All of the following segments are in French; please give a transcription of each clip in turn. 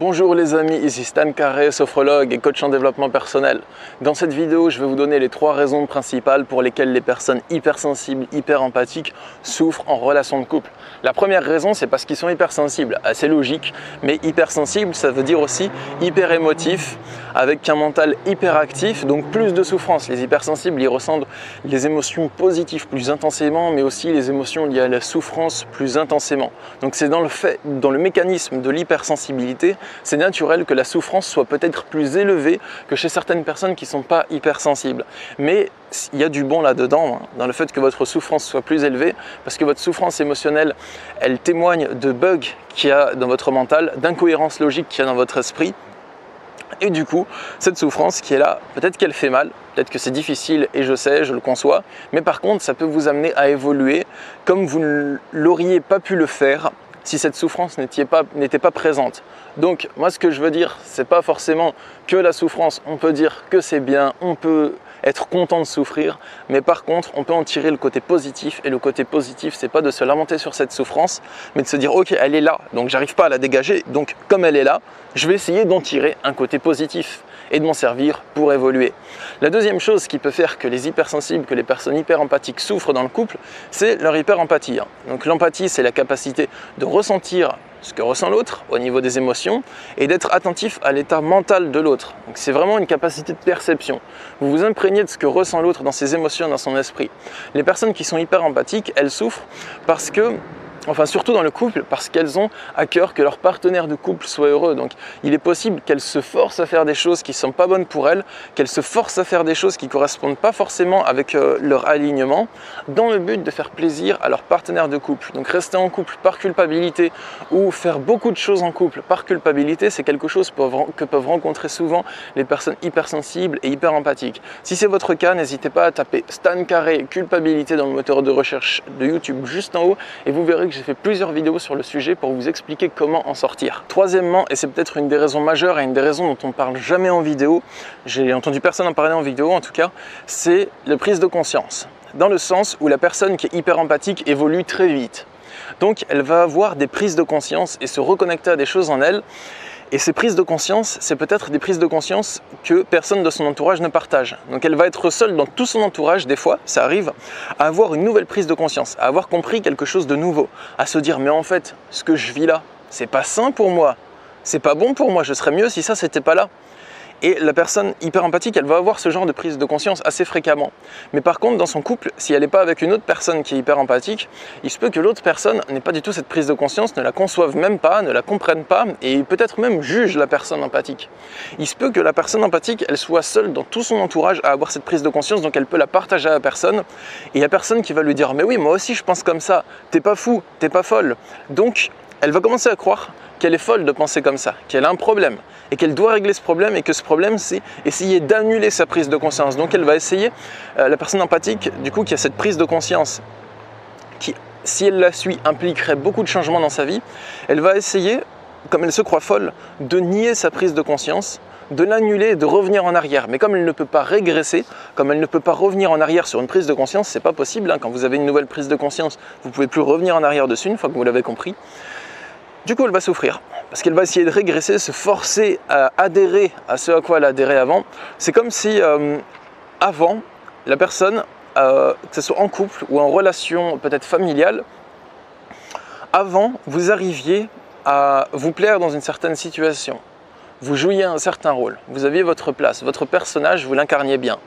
Bonjour les amis, ici Stan Carré, sophrologue et coach en développement personnel. Dans cette vidéo, je vais vous donner les 3 raisons principales pour lesquelles les personnes hypersensibles, hyper-empathiques souffrent en relation de couple. La première raison, c'est parce qu'ils sont hypersensibles, assez logique, mais hypersensible, ça veut dire aussi hyper-émotif, avec un mental hyperactif, donc plus de souffrance. Les hypersensibles, ils ressentent les émotions positives plus intensément, mais aussi les émotions liées à la souffrance plus intensément. Donc c'est dans le mécanisme de l'hypersensibilité, c'est naturel que la souffrance soit peut-être plus élevée que chez certaines personnes qui ne sont pas hypersensibles. Mais il y a du bon là-dedans, dans le fait que votre souffrance soit plus élevée, parce que votre souffrance émotionnelle, elle témoigne de bugs qu'il y a dans votre mental, d'incohérences logiques qu'il y a dans votre esprit. Et du coup, cette souffrance qui est là, peut-être qu'elle fait mal, peut-être que c'est difficile et je sais, je le conçois, mais par contre, ça peut vous amener à évoluer comme vous ne l'auriez pas pu le faire si cette souffrance n'était pas présente. Donc moi ce que je veux dire, c'est pas forcément que la souffrance, on peut dire que c'est bien, on peut être content de souffrir, mais par contre on peut en tirer le côté positif, et le côté positif c'est pas de se lamenter sur cette souffrance, mais de se dire ok, elle est là, donc j'arrive pas à la dégager, donc comme elle est là, je vais essayer d'en tirer un côté positif et de m'en servir pour évoluer. La deuxième chose qui peut faire que les hypersensibles, que les personnes hyperempathiques souffrent dans le couple, c'est leur hyperempathie. Donc l'empathie, c'est la capacité de ressentir ce que ressent l'autre au niveau des émotions et d'être attentif à l'état mental de l'autre. Donc c'est vraiment une capacité de perception. Vous vous imprégnez de ce que ressent l'autre dans ses émotions, dans son esprit. Les personnes qui sont hyperempathiques, elles souffrent parce que surtout dans le couple, parce qu'elles ont à cœur que leur partenaire de couple soit heureux. Donc il est possible qu'elles se forcent à faire des choses qui ne sont pas bonnes pour elles, qu'elles se forcent à faire des choses qui ne correspondent pas forcément avec leur alignement, dans le but de faire plaisir à leur partenaire de couple. Donc rester en couple par culpabilité ou faire beaucoup de choses en couple par culpabilité, c'est quelque chose que peuvent rencontrer souvent les personnes hypersensibles et hyperempathiques. Si c'est votre cas, n'hésitez pas à taper Stan Carré culpabilité dans le moteur de recherche de YouTube juste en haut et vous verrez que j'ai fait plusieurs vidéos sur le sujet pour vous expliquer comment en sortir. Troisièmement, et c'est peut-être une des raisons majeures et une des raisons dont on ne parle jamais en vidéo, j'ai entendu personne en parler en vidéo en tout cas, c'est la prise de conscience. Dans le sens où la personne qui est hyper empathique évolue très vite. Donc elle va avoir des prises de conscience et se reconnecter à des choses en elle. Et ces prises de conscience, c'est peut-être des prises de conscience que personne de son entourage ne partage. Donc elle va être seule dans tout son entourage, des fois, ça arrive, à avoir une nouvelle prise de conscience, à avoir compris quelque chose de nouveau, à se dire mais en fait, ce que je vis là, c'est pas sain pour moi, c'est pas bon pour moi, je serais mieux si ça c'était pas là. Et la personne hyper empathique, elle va avoir ce genre de prise de conscience assez fréquemment. Mais par contre, dans son couple, si elle n'est pas avec une autre personne qui est hyper empathique, il se peut que l'autre personne n'ait pas du tout cette prise de conscience, ne la conçoive même pas, ne la comprenne pas et peut-être même juge la personne empathique. Il se peut que la personne empathique, elle soit seule dans tout son entourage à avoir cette prise de conscience, donc elle peut la partager à la personne. Et il n'y a personne qui va lui dire « mais oui, moi aussi je pense comme ça, t'es pas fou, t'es pas folle ». Donc, elle va commencer à croire qu'elle est folle de penser comme ça, qu'elle a un problème et qu'elle doit régler ce problème et que ce problème c'est essayer d'annuler sa prise de conscience. Donc elle va essayer, la personne empathique du coup qui a cette prise de conscience qui, si elle la suit, impliquerait beaucoup de changements dans sa vie, elle va essayer, comme elle se croit folle, de nier sa prise de conscience, de l'annuler et de revenir en arrière. Mais comme elle ne peut pas régresser, comme elle ne peut pas revenir en arrière sur une prise de conscience, c'est pas possible, Quand vous avez une nouvelle prise de conscience, vous ne pouvez plus revenir en arrière dessus une fois que vous l'avez compris. Du coup, elle va souffrir, parce qu'elle va essayer de régresser, se forcer à adhérer à ce à quoi elle adhérait avant. C'est comme si, avant, la personne, que ce soit en couple ou en relation peut-être familiale, avant, vous arriviez à vous plaire dans une certaine situation. Vous jouiez un certain rôle, vous aviez votre place, votre personnage, vous l'incarniez bien.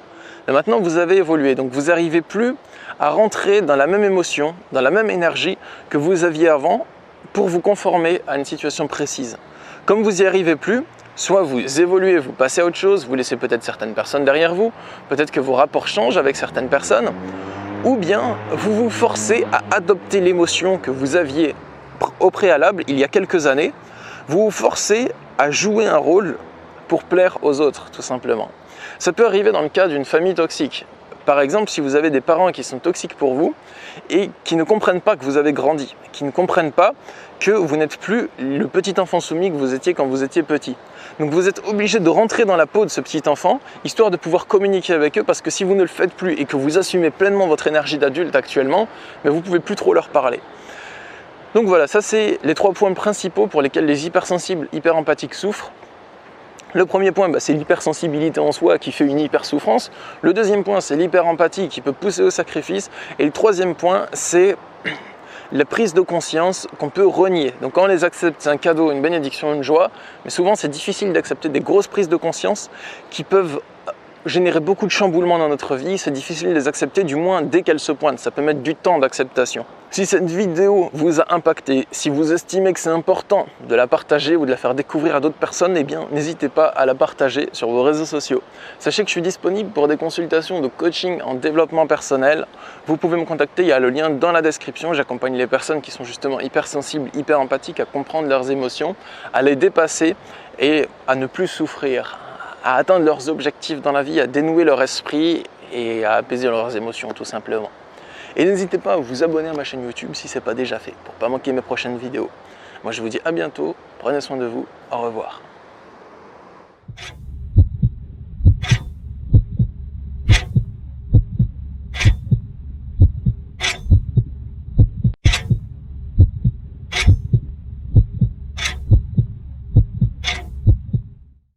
Mais maintenant, vous avez évolué, donc vous n'arrivez plus à rentrer dans la même émotion, dans la même énergie que vous aviez avant, pour vous conformer à une situation précise. Comme vous n'y arrivez plus, soit vous évoluez, vous passez à autre chose, vous laissez peut-être certaines personnes derrière vous, peut-être que vos rapports changent avec certaines personnes, ou bien vous vous forcez à adopter l'émotion que vous aviez au préalable, il y a quelques années, vous vous forcez à jouer un rôle pour plaire aux autres, tout simplement. Ça peut arriver dans le cas d'une famille toxique. Par exemple, si vous avez des parents qui sont toxiques pour vous et qui ne comprennent pas que vous avez grandi, qui ne comprennent pas que vous n'êtes plus le petit enfant soumis que vous étiez quand vous étiez petit. Donc vous êtes obligé de rentrer dans la peau de ce petit enfant, histoire de pouvoir communiquer avec eux, parce que si vous ne le faites plus et que vous assumez pleinement votre énergie d'adulte actuellement, mais vous ne pouvez plus trop leur parler. Donc voilà, ça c'est les 3 points principaux pour lesquels les hypersensibles, hyperempathiques souffrent. Le premier point, c'est l'hypersensibilité en soi qui fait une hypersouffrance. Le deuxième point, c'est l'hyperempathie qui peut pousser au sacrifice. Et le troisième point, c'est la prise de conscience qu'on peut renier. Donc quand on les accepte, c'est un cadeau, une bénédiction, une joie. Mais souvent, c'est difficile d'accepter des grosses prises de conscience qui peuvent générer beaucoup de chamboulements dans notre vie. C'est difficile de les accepter, du moins dès qu'elles se pointent. Ça peut mettre du temps d'acceptation. Si cette vidéo vous a impacté, si vous estimez que c'est important de la partager ou de la faire découvrir à d'autres personnes, eh bien n'hésitez pas à la partager sur vos réseaux sociaux. Sachez que je suis disponible pour des consultations de coaching en développement personnel. Vous pouvez me contacter, il y a le lien dans la description. J'accompagne les personnes qui sont justement hypersensibles, hyperempathiques à comprendre leurs émotions, à les dépasser et à ne plus souffrir, à atteindre leurs objectifs dans la vie, à dénouer leur esprit et à apaiser leurs émotions tout simplement. Et n'hésitez pas à vous abonner à ma chaîne YouTube si ce n'est pas déjà fait pour ne pas manquer mes prochaines vidéos. Moi je vous dis à bientôt, prenez soin de vous, au revoir.